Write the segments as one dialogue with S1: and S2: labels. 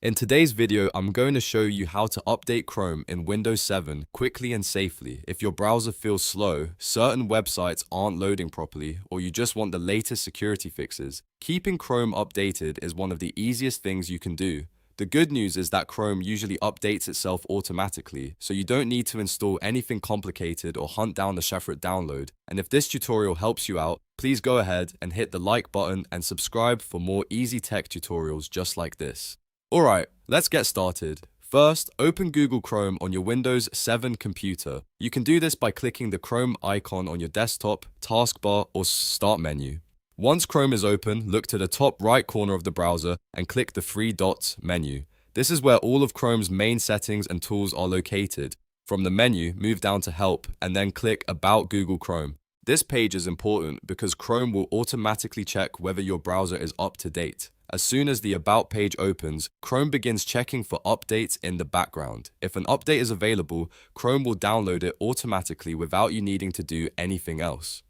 S1: In today's video, I'm going to show you how to update Chrome in Windows 7 quickly and safely if your browser feels slow, certain websites aren't loading properly, or you just want the latest security fixes. Keeping Chrome updated is one of the easiest things you can do. The good news is that Chrome usually updates itself automatically, so you don't need to install anything complicated or hunt down the separate download. And if this tutorial helps you out, please go ahead and hit the like button and subscribe for more easy tech tutorials just like this. Alright, let's get started. First, open Google Chrome on your Windows 7 computer. You can do this by clicking the Chrome icon on your desktop, taskbar, or start menu. Once Chrome is open, look to the top right corner of the browser and click the three dots menu. This is where all of Chrome's main settings and tools are located. From the menu, move down to Help and then click About Google Chrome. This page is important because Chrome will automatically check whether your browser is up to date. As soon as the About page opens, Chrome begins checking for updates in the background. If an update is available, Chrome will download it automatically without you needing to do anything else.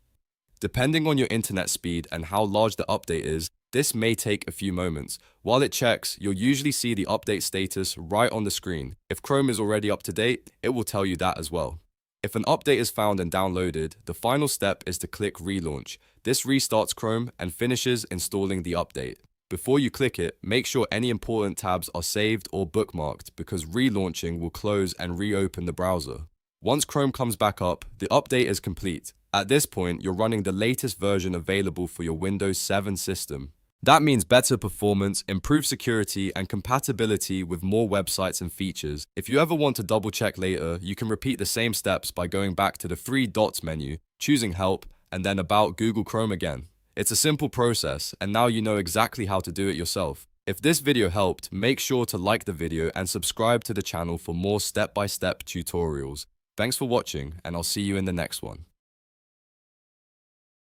S1: Depending on your internet speed and how large the update is, this may take a few moments. While it checks, you'll usually see the update status right on the screen. If Chrome is already up to date, it will tell you that as well. If an update is found and downloaded, the final step is to click Relaunch. This restarts Chrome and finishes installing the update. Before you click it, make sure any important tabs are saved or bookmarked because relaunching will close and reopen the browser. Once Chrome comes back up, the update is complete. At this point, you're running the latest version available for your Windows 7 system. That means better performance, improved security, and compatibility with more websites and features. If you ever want to double check later, you can repeat the same steps by going back to the three dots menu, choosing Help, and then About Google Chrome again. It's a simple process, and now you know exactly how to do it yourself. If this video helped, make sure to like the video and subscribe to the channel for more step-by-step tutorials. Thanks for watching, and I'll see you in the next one.